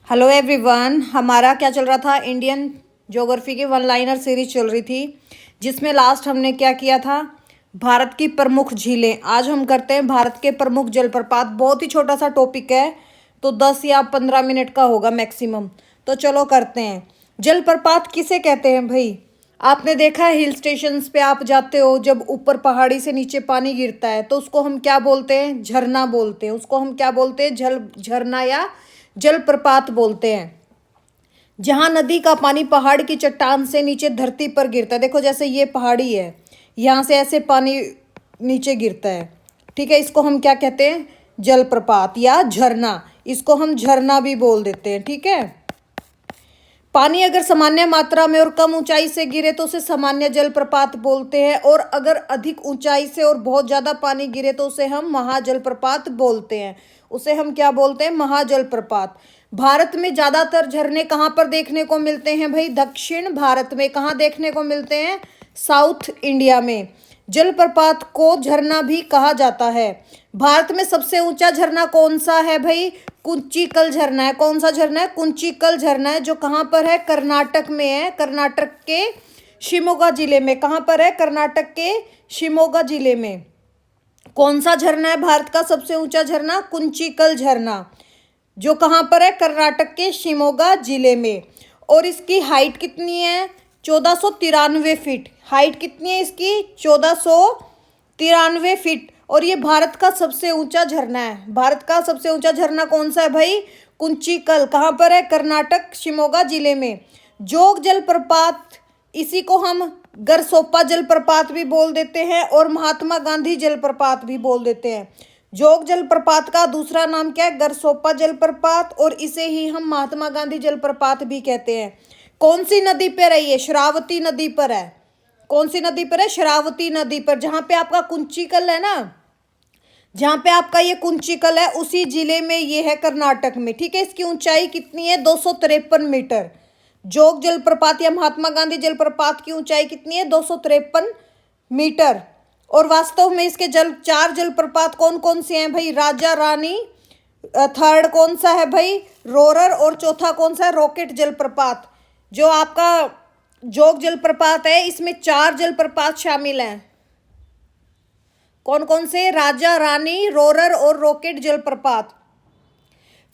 Hello everyone. हमारा क्या चल रहा था, इंडियन ज्योग्राफी की वन लाइनर सीरीज चल रही थी, जिसमें लास्ट हमने क्या किया था, भारत की प्रमुख झीलें। आज हम करते हैं भारत के प्रमुख जलप्रपात। बहुत ही छोटा सा टॉपिक है, तो 10 या 15 मिनट का होगा मैक्सिमम। तो चलो करते हैं। जलप्रपात किसे कहते हैं भाई? आपने देखा है हिल स्टेशंस पे आप जाते हो, जब ऊपर पहाड़ी से नीचे पानी गिरता है तो उसको हम क्या बोलते हैं? झरना बोलते हैं। उसको हम क्या बोलते हैं? झरना या जलप्रपात बोलते हैं। जहां नदी का पानी पहाड़ की चट्टान से नीचे धरती पर गिरता है। देखो जैसे ये पहाड़ी है, यहाँ से ऐसे पानी नीचे गिरता है, ठीक है। इसको हम क्या कहते हैं? जलप्रपात या झरना। इसको हम झरना भी बोल देते हैं, ठीक है। पानी अगर सामान्य मात्रा में और कम ऊंचाई से गिरे तो उसे सामान्य जलप्रपात बोलते हैं, और अगर अधिक ऊंचाई से और बहुत ज्यादा पानी गिरे तो उसे हम महाजलप्रपात बोलते हैं। उसे हम क्या बोलते हैं? महाजलप्रपात। भारत में ज्यादातर झरने कहाँ पर देखने को मिलते हैं भाई? दक्षिण भारत में। कहाँ देखने को मिलते हैं? साउथ इंडिया में। जलप्रपात को झरना भी कहा जाता है। भारत में सबसे ऊंचा झरना कौन सा है भाई? कुंचिकल झरना है। कौन सा झरना है? कुंचिकल झरना है, जो कहाँ पर है? कर्नाटक में है। कर्नाटक के शिमोगा जिले में। कहाँ पर है? कर्नाटक के शिमोगा जिले में। कौन सा झरना है भारत का सबसे ऊंचा झरना? कुंचिकल झरना, जो कहाँ पर है? कर्नाटक के शिमोगा जिले में। और इसकी हाइट कितनी है? 1493 फीट। हाइट कितनी है इसकी? 1493 फीट। और ये भारत का सबसे ऊंचा झरना है। भारत का सबसे ऊंचा झरना कौन सा है भाई? कुंचिकल। कहाँ पर है? कर्नाटक शिमोगा जिले में। जोग जलप्रपात, इसी को हम गरसोप्पा जलप्रपात भी बोल देते हैं और महात्मा गांधी जलप्रपात भी बोल देते हैं। जोग जलप्रपात का दूसरा नाम क्या है? गरसोप्पा जलप्रपात, और इसे ही हम महात्मा गांधी जलप्रपात भी कहते हैं। कौन सी नदी पर है ये? शरावती नदी पर है। कौन सी नदी पर है? शरावती नदी पर। जहां पे आपका कुंचिकल है ना, जहां पे आपका ये कुंचिकल है, उसी जिले में ये है, कर्नाटक में, ठीक है। इसकी ऊंचाई कितनी है? 253 मीटर। जोग जलप्रपात या महात्मा गांधी जलप्रपात की ऊंचाई कितनी है? 253 मीटर। और वास्तव में इसके चार जलप्रपात कौन कौन से हैं भाई? राजा रानी, थर्ड कौन सा है भाई? रोरर, और चौथा कौन सा है? रॉकेट जलप्रपात। जो आपका जोग जलप्रपात है, इसमें 4 जलप्रपात शामिल हैं। कौन कौन से? राजा रानी, रोरर और रॉकेट जलप्रपात।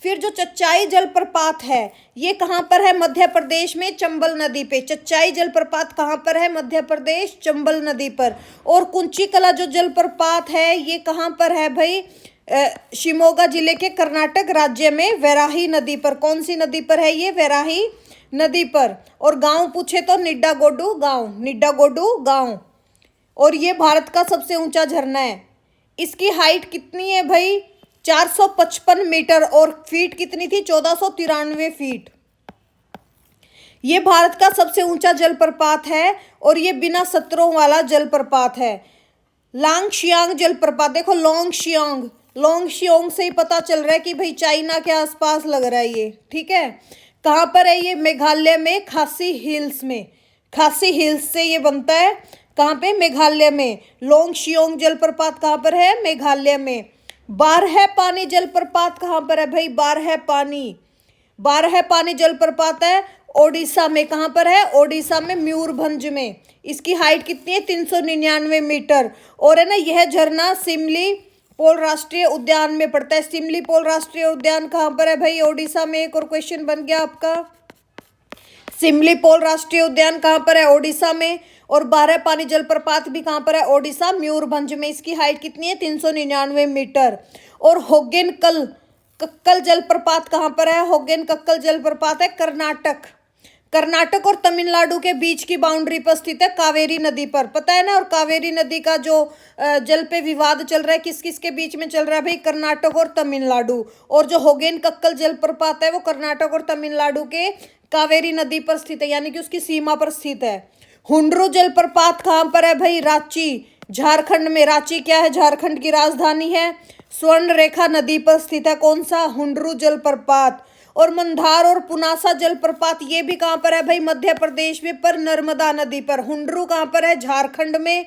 फिर जो चच्चाई जलप्रपात है, ये कहाँ पर है? मध्य प्रदेश में, चंबल नदी पे। चच्चाई जलप्रपात कहाँ पर है? मध्य प्रदेश, चंबल नदी पर। और कुंचिकला जो जलप्रपात है, ये कहाँ पर है भाई? शिमोगा जिले के कर्नाटक राज्य में, वैराही नदी पर। कौन सी नदी पर है ये? वैराही नदी पर। और गांव पूछे तो निड्डागोडू गांव, निड्डागोडू गांव। और ये भारत का सबसे ऊंचा झरना है। इसकी हाइट कितनी है भाई? 455 मीटर। और फीट कितनी थी? 1493 फीट। ये भारत का सबसे ऊंचा जलप्रपात है, और ये बिना सत्रों वाला जलप्रपात है। लांगशियांग जलप्रपात, देखो लोंगशियांग, लोंगशियांग से ही पता चल रहा है कि भाई चाइना के आसपास लग रहा है ये, ठीक है। कहाँ पर है ये? मेघालय में, खासी हिल्स में। खासी हिल्स से ये बनता है। कहाँ पे? मेघालय में। लोंगशियांग जलप्रपात कहाँ पर है? मेघालय में। बारह पानी जलप्रपात कहाँ पर है भाई? बारह पानी, बारह पानी जलप्रपात है ओडिशा में। कहाँ पर है? ओडिशा में, मयूरभंज में। इसकी हाइट कितनी है? 399 मीटर। और है ना, यह झरना सिमली पोल राष्ट्रीय उद्यान में पड़ता है। सिमली पोल राष्ट्रीय उद्यान कहाँ पर है भाई? ओडिशा में। एक और क्वेश्चन बन गया आपका। सिमली पोल राष्ट्रीय उद्यान कहाँ पर है? ओडिशा में। और बारह पानी जलप्रपात भी कहाँ पर है? ओडिशा, मयूरभंज में। इसकी हाइट कितनी है? 399 मीटर। और होगेन कक्कल जलप्रपात कहाँ पर है? होगेन कक्कल जलप्रपात है कर्नाटक। कर्नाटक और तमिलनाडु के बीच की बाउंड्री पर स्थित है, कावेरी नदी पर। पता है ना। और कावेरी नदी का जो जल पे विवाद चल रहा है, किस किस के बीच में चल रहा है भाई? कर्नाटक और तमिलनाडु। और जो होगेन कक्कल जलप्रपात है, वो कर्नाटक और तमिलनाडु के कावेरी नदी पर स्थित है, यानी कि उसकी सीमा पर स्थित है। हुंड्रू जलप्रपात कहाँ पर है भाई? रांची, झारखंड में। रांची क्या है? झारखंड की राजधानी है। स्वर्ण रेखा नदी पर स्थित है। कौन सा? हुंड्रू जलप्रपात। और मंदार और पुनासा जलप्रपात, ये भी कहाँ पर है भाई? मध्य प्रदेश में, पर नर्मदा नदी पर। हुंड्रू कहाँ पर है? झारखंड में,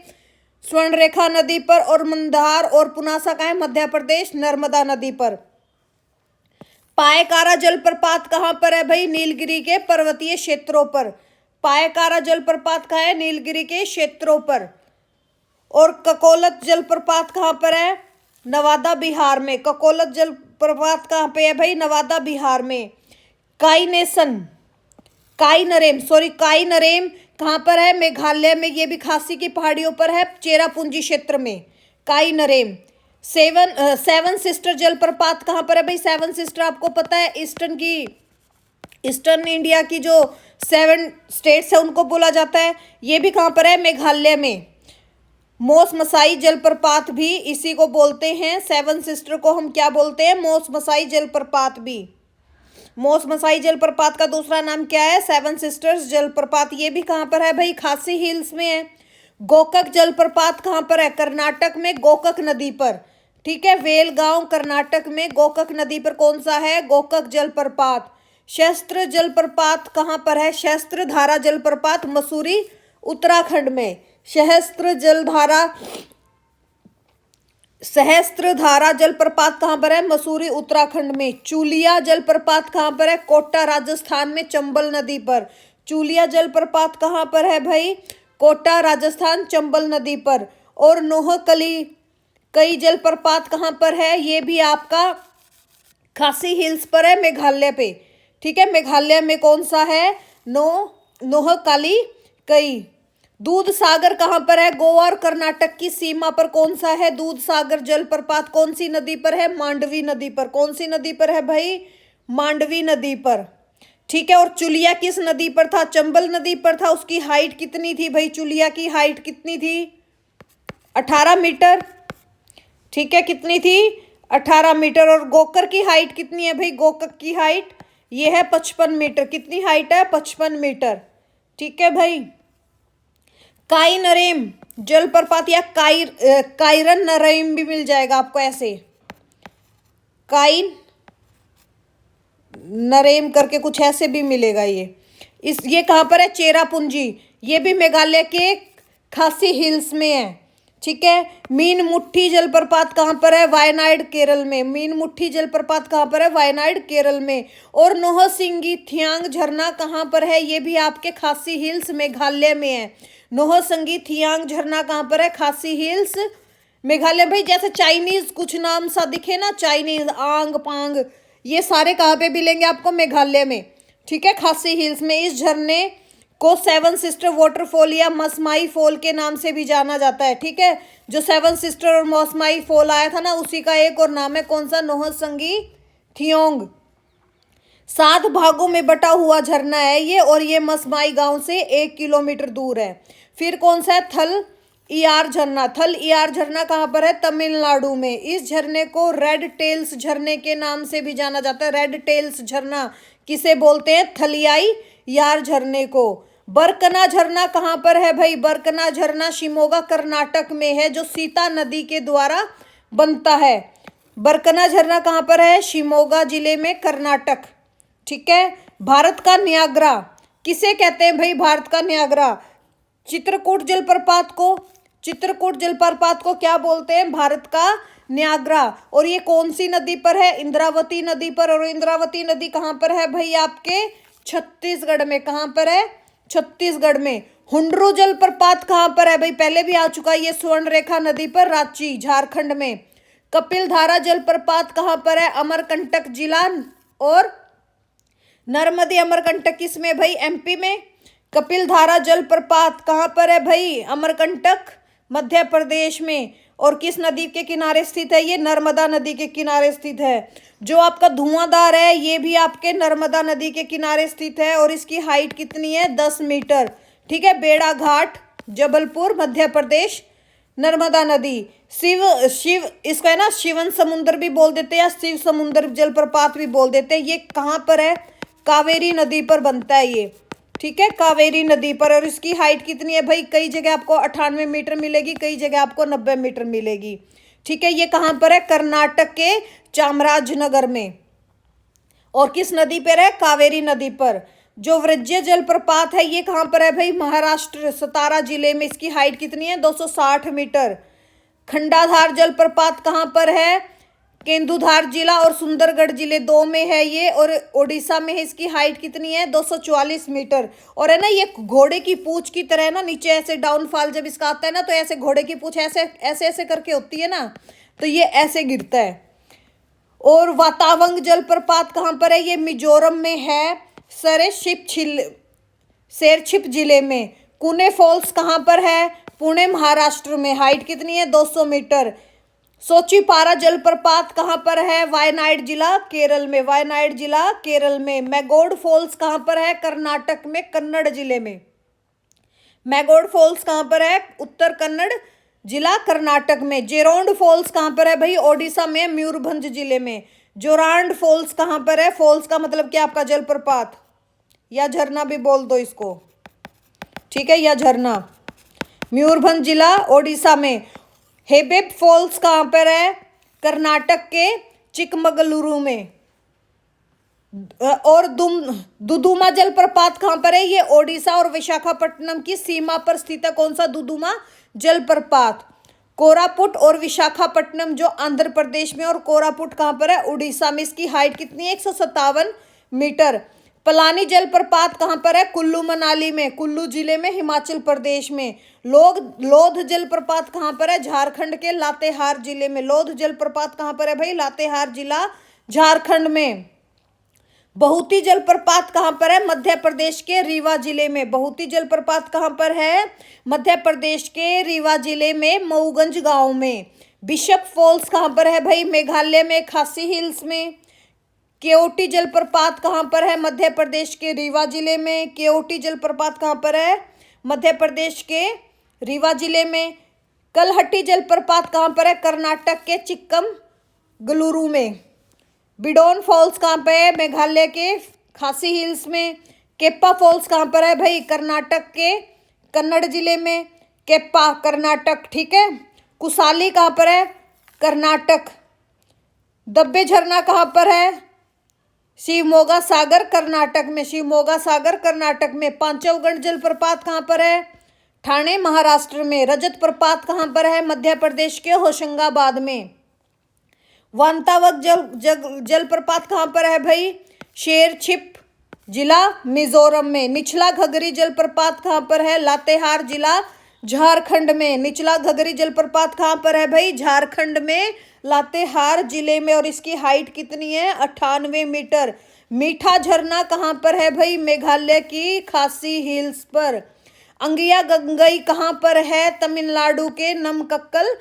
स्वर्ण रेखा नदी पर। और मंदार और पुनासा कहाँ है? मध्य प्रदेश, नर्मदा नदी पर। पायकारा जलप्रपात कहाँ पर है भाई? नीलगिरी के पर्वतीय क्षेत्रों पर। पायकारा जलप्रपात कहाँ है? नीलगिरी के क्षेत्रों पर। और ककोलत जलप्रपात कहाँ पर है? नवादा बिहार में। ककोलत जलप्रपात कहाँ पे है भाई? नवादा बिहार में। काईनरेम कहाँ पर है? मेघालय में। ये भी खासी की पहाड़ियों पर है, चेरापूंजी क्षेत्र में। काईनरेम। सेवन सिस्टर जलप्रपात कहाँ पर है भाई? सेवन सिस्टर आपको पता है, ईस्टर्न इंडिया की जो 7 स्टेट्स है उनको बोला जाता है। ये भी कहाँ पर है? मेघालय में। मोस मसाई जलप्रपात भी इसी को बोलते हैं। 7 सिस्टर को हम क्या बोलते हैं? मोस मसाई जलप्रपात भी। मोस मसाई जलप्रपात का दूसरा नाम क्या है? 7 सिस्टर्स जलप्रपात। ये भी कहाँ पर है भाई? खासी हिल्स में है। गोकक जलप्रपात कहाँ पर है? कर्नाटक में, गोकक नदी पर। ठीक है, वेलगांव कर्नाटक में गोकक नदी पर कौन सा है? गोकक जलप्रपात। शस्त्र जलप्रपात कहाँ पर है? सहस्त्रधारा जलप्रपात मसूरी उत्तराखंड में। सहस्त्रधारा जलप्रपात कहाँ पर है? मसूरी उत्तराखंड में। चूलिया जलप्रपात कहाँ पर है? कोटा राजस्थान में, चंबल नदी पर। चूलिया जलप्रपात कहाँ पर है भाई? कोटा राजस्थान, चंबल नदी पर। और नोहकली कई जलप्रपात कहाँ पर है? ये भी आपका खासी हिल्स पर है, मेघालय पे। ठीक है, मेघालय में कौन सा है? नोहकाली कई। दूध सागर कहाँ पर है? गोवा और कर्नाटक की सीमा पर कौन सा है? दूध सागर जलप्रपात कौन सी नदी पर है? मांडवी नदी पर। कौन सी नदी पर है भाई? मांडवी नदी पर। ठीक है, और चुलिया किस नदी पर था? चंबल नदी पर था। उसकी हाइट कितनी थी भाई? चुलिया की हाइट कितनी थी? 18 मीटर। ठीक है, कितनी थी? 18 मीटर। और गोकर की हाइट कितनी है भाई? गोकक की हाइट ये है 55 मीटर। कितनी हाइट है? 55 मीटर। ठीक है भाई। काईनरेम जलप्रपात या कायरन नरेम भी मिल जाएगा आपको ऐसे, काइन नरेम करके कुछ ऐसे भी मिलेगा। ये कहाँ पर है? चेरापूंजी। ये भी मेघालय के खासी हिल्स में है। ठीक है। मीन मुट्ठी जलप्रपात कहाँ पर है? वायनाड केरल में। मीन मुट्ठी जलप्रपात कहाँ पर है? वायनाड केरल में। और नोहसिंगी थियांग झरना कहाँ पर है? ये भी आपके खासी हिल्स मेघालय में है। नोहसिंगी थियांग झरना कहाँ पर है? खासी हिल्स मेघालय। भाई जैसे चाइनीज कुछ नाम सा दिखे ना, चाइनीज, आंग पांग, ये सारे कहाँ पे मिलेंगे आपको? मेघालय में। ठीक है, खासी हिल्स में। इस झरने को 7 सिस्टर वाटरफॉल या मसमाई फॉल के नाम से भी जाना जाता है। ठीक है, जो 7 सिस्टर और मसमाई फॉल आया था ना, उसी का एक और नाम है कौन सा? नोहसिंगी थियोंग। 7 भागों में बटा हुआ झरना है ये, और ये मसमाई गांव से 1 किलोमीटर दूर है। फिर कौन सा है? थल इयार झरना। थल इयार झरना कहाँ पर है? तमिलनाडु में। इस झरने को रेड टेल्स झरने के नाम से भी जाना जाता है। रेड टेल्स झरना किसे बोलते हैं? थलियाई यार झरने को। बरकना झरना कहाँ पर है भाई? बरकना झरना शिमोगा कर्नाटक में है, जो सीता नदी के द्वारा बनता है। बरकना झरना कहाँ पर है? शिमोगा जिले में, कर्नाटक। ठीक है। भारत का न्यागरा किसे कहते हैं भाई? भारत का न्यागरा चित्रकूट जलप्रपात को क्या बोलते हैं? भारत का न्यागरा। और ये कौन सी नदी पर है? इंद्रावती नदी पर। और इंद्रावती नदी कहाँ पर है भाई? आपके छत्तीसगढ़ में। कहाँ पर है? छत्तीसगढ़ में। हुंडरू जलप्रपात कहाँ पर है भाई? पहले भी आ चुका है ये, स्वर्णरेखा नदी पर, रांची झारखंड में। कपिलधारा जलप्रपात कहाँ पर है? अमरकंटक जिला। और नर्मदे अमरकंटक किसमें भाई? एमपी में। कपिलधारा जलप्रपात कहाँ पर है भाई? अमरकंटक मध्य प्रदेश में। और किस नदी के किनारे स्थित है ये? नर्मदा नदी के किनारे स्थित है। जो आपका धुआंधार है ये भी आपके नर्मदा नदी के किनारे स्थित है, और इसकी हाइट कितनी है? 10 मीटर। ठीक है। बेड़ा घाट जबलपुर मध्य प्रदेश, नर्मदा नदी। शिव इसको है ना शिवन समुद्र भी बोल देते हैं, या शिव समुद्र जलप्रपात भी बोल देते हैं। ये कहाँ पर है? कावेरी नदी पर बनता है ये। ठीक है, कावेरी नदी पर। और इसकी हाइट कितनी है भाई? कई जगह आपको 98 मीटर मिलेगी, कई जगह आपको 90 मीटर मिलेगी। ठीक है, ये कहाँ पर है? कर्नाटक के चामराजनगर में। और किस नदी पर है? कावेरी नदी पर। जो वृज्य जलप्रपात है ये कहाँ पर है भाई? महाराष्ट्र, सतारा जिले में। इसकी हाइट कितनी है? 260 मीटर। खंडाधार जलप्रपात कहाँ पर है? केंदुधार जिला और सुंदरगढ़ जिले दो में है ये, और ओडिशा में है। इसकी हाइट कितनी है? 244 मीटर। और है ना, ये घोड़े की पूंछ की तरह है ना, नीचे ऐसे डाउनफॉल जब इसका आता है ना, तो ऐसे घोड़े की पूंछ ऐसे ऐसे ऐसे करके होती है ना, तो ये ऐसे गिरता है। और वातावंग जलप्रपात कहाँ पर है? ये मिजोरम में है, शेरछिप जिले में। कुने फॉल्स कहाँ पर है? पुणे महाराष्ट्र में। हाइट कितनी है? 200 मीटर। सोचीपारा जलप्रपात कहाँ पर है? वायनाड जिला केरल में। वायनाड जिला केरल में। मैगोड फॉल्स कहाँ पर है? कर्नाटक में, कन्नड़ जिले में। मैगोड फॉल्स कहाँ पर है? उत्तर कन्नड़ जिला कर्नाटक में। जेरोंड फॉल्स कहाँ पर है भाई? ओडिशा में, मयूरभंज जिले में। जोरांड फॉल्स कहाँ पर है? फॉल्स का मतलब क्या आपका? जलप्रपात या झरना भी बोल दो इसको, ठीक है, या झरना। मयूरभंज जिला ओडिशा में। हेबेब फॉल्स कहाँ पर है? कर्नाटक के चिकमगलुरु में। और दुदुमा जलप्रपात कहाँ पर है? ये ओडिशा और विशाखापट्टनम की सीमा पर स्थित है। कौन सा? दुदुमा जलप्रपात। कोरापुट और विशाखापट्टनम जो आंध्र प्रदेश में, और कोरापुट कहाँ पर है? उड़ीसा में। इसकी हाइट कितनी है? 157 मीटर। पलानी जलप्रपात कहाँ पर है? कुल्लू मनाली में, कुल्लू जिले में, हिमाचल प्रदेश में। लोध जलप्रपात कहाँ पर है? झारखंड के लातेहार जिले में। लोध जलप्रपात कहाँ पर है भाई? लातेहार जिला, झारखंड में। बहुती जलप्रपात कहाँ पर है? मध्य प्रदेश के रीवा जिले में। बहुती जलप्रपात कहाँ पर है? मध्य प्रदेश के रीवा जिले में, मऊगंज गांव में। बिशप फॉल्स कहाँ पर है भाई? मेघालय में, खासी हिल्स में। केओटी जलप्रपात कहाँ पर है? मध्य प्रदेश के रीवा जिले में। केओटी जलप्रपात कहाँ पर है? मध्य प्रदेश के रीवा जिले में। कलहट्टी जलप्रपात कहाँ पर है? कर्नाटक के चिक्कमगलुरु में। बिडोन फॉल्स कहाँ पे है? मेघालय के खासी हिल्स में। केप्पा फॉल्स कहाँ पर है भाई? कर्नाटक के कन्नड़ जिले में। केप्पा कर्नाटक, ठीक है। कुसाली कहाँ पर है? कर्नाटक। दब्बे झरना कहाँ पर है? शिवमोगा सागर कर्नाटक में। शिवमोगा सागर कर्नाटक में। पांचवगढ़ जलप्रपात कहाँ पर है? ठाणे महाराष्ट्र में। रजत प्रपात कहाँ पर है? मध्य प्रदेश के होशंगाबाद में। वांतावक जलप्रपात कहाँ पर है भाई? शेरछिप जिला मिजोरम में। निचला घगरी जलप्रपात कहाँ पर है? लातेहार जिला, झारखंड में। निचला घगरी जलप्रपात कहाँ पर है भाई? झारखंड में, लातेहार जिले में। और इसकी हाइट कितनी है? 98 मीटर। मीठा झरना कहाँ पर है भाई? मेघालय की खासी हिल्स पर। अंगिया गंगई कहाँ पर है? तमिलनाडु के नमक्कल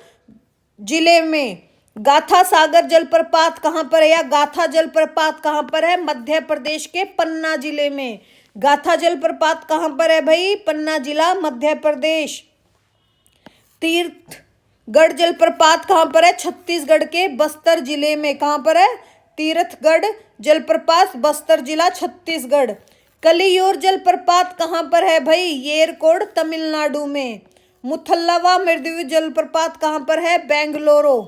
जिले में। गाथा सागर जलप्रपात कहाँ पर है, या गाथा जलप्रपात कहाँ पर है? मध्य प्रदेश के पन्ना जिले में। गाथा जलप्रपात कहाँ पर है भाई? पन्ना जिला, मध्य प्रदेश। तीर्थगढ़ जलप्रपात कहाँ पर है? छत्तीसगढ़ के बस्तर जिले में। कहाँ पर है? तीर्थगढ़ जलप्रपात, बस्तर जिला, छत्तीसगढ़। कलियोर जलप्रपात कहाँ पर है भाई? येरकोड तमिलनाडु में। मुथल्लावा मृदु जलप्रपात कहाँ पर है? बेंगलुरु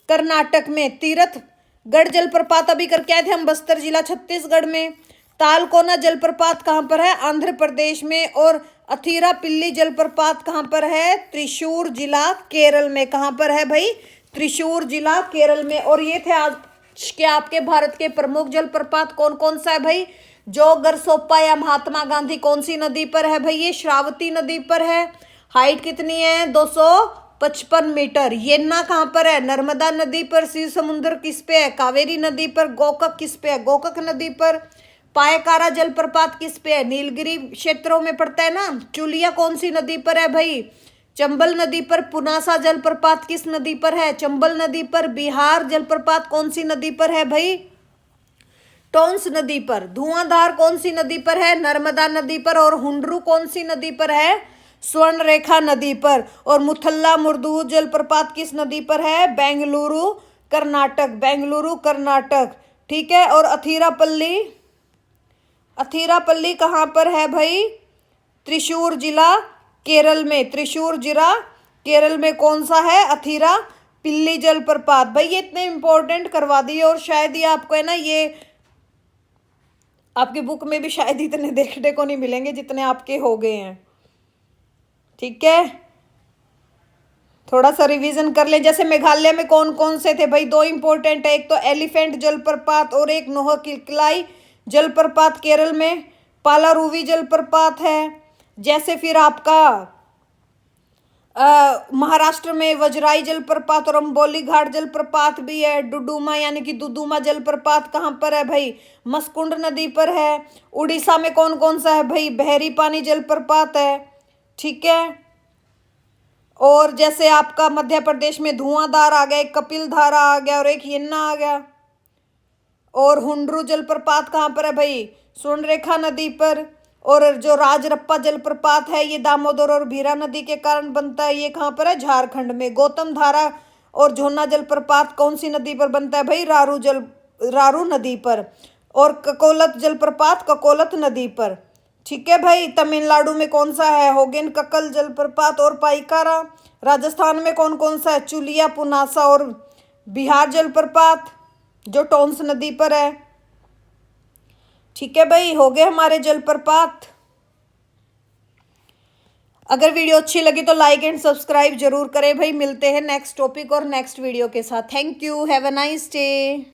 कर्नाटक में। तीर्थगढ़ जलप्रपात अभी करके आए थे हम, बस्तर जिला, छत्तीसगढ़ में। तालकोना जलप्रपात कहाँ पर है? आंध्र प्रदेश में। और अथीरापिल्ली जलप्रपात कहाँ पर है? त्रिशूर जिला, केरल में। कहाँ पर है भाई? त्रिशूर जिला, केरल में। और ये थे आज के आपके भारत के प्रमुख जलप्रपात। कौन कौन सा है भाई? जोग, गरसोप्पा या महात्मा गांधी कौन सी नदी पर है भाई? ये श्रावती नदी पर है। हाइट कितनी है? 255 मीटर। येन्ना कहाँ पर है? नर्मदा नदी पर। शिव समुद्र किस पे है? कावेरी नदी पर। गोकक किस पे है? गोकक नदी पर। पायकारा जलप्रपात किस पे है? नीलगिरी क्षेत्रों में पड़ता है ना। चुलिया कौन सी नदी पर है भाई? चंबल नदी पर। पुनासा जलप्रपात किस नदी पर है? चंबल नदी पर। बिहार जलप्रपात कौन सी नदी पर है भाई? टोंस नदी पर। धुआंधार कौन सी नदी पर है? नर्मदा नदी पर। और हुंडरू कौन सी नदी पर है? स्वर्ण रेखा नदी पर। और मुथल्ला मुर्दू जलप्रपात किस नदी पर है? बेंगलुरु कर्नाटक, बेंगलुरु कर्नाटक, ठीक है। और अथीरापल्ली, अथीरापल्ली कहाँ पर है भाई? त्रिशूर जिला, केरल में। त्रिशूर जिला, केरल में। कौन सा है? अथीरा पिल्ली जलप्रपात। भाई ये इतने इंपॉर्टेंट करवा दिए, और शायद ये आपको है ना, ये आपकी बुक में भी शायद इतने देखने को नहीं मिलेंगे जितने आपके हो गए हैं, ठीक है। थोड़ा सा रिवीजन कर लें। जैसे मेघालय में कौन कौन से थे भाई, दो इंपॉर्टेंट है, एक तो एलिफेंट जलप्रपात और एक नोहकिलाई जलप्रपात केरल में, पालारुवी जलप्रपात है। जैसे फिर आपका महाराष्ट्र में वजराई जलप्रपात और अंबोली घाट जलप्रपात भी है। डुडुमा यानी कि दुदुमा जलप्रपात कहाँ पर है भाई, मस्कुंड नदी पर है। उड़ीसा में कौन कौन सा है भाई, बहरी पानी जलप्रपात है, ठीक है। और जैसे आपका मध्य प्रदेश में धुआंधार आ गया, एक कपिल धारा आ गया और एक यन्ना आ गया। और हुंड्रू जलप्रपात कहाँ पर है भाई, स्वर्णरेखा नदी पर। और जो राजरप्पा जलप्रपात है ये दामोदर और भीरा नदी के कारण बनता है, ये कहाँ पर है, झारखंड में। गौतम धारा और झोना जलप्रपात कौन सी नदी पर बनता है भाई, रारू नदी पर। और ककोलत जलप्रपात ककोलत नदी पर, ठीक है भाई। तमिलनाडु में कौन सा है, होगेन कक्कल जलप्रपात और पाइकारा। राजस्थान में कौन कौन सा है, चुलिया पुनासा और बिहार जलप्रपात जो टोंस नदी पर है, ठीक है भाई। हो गए हमारे जलप्रपात। अगर वीडियो अच्छी लगी तो लाइक एंड सब्सक्राइब जरूर करें भाई। मिलते हैं नेक्स्ट टॉपिक और नेक्स्ट वीडियो के साथ। Thank you, have a nice day.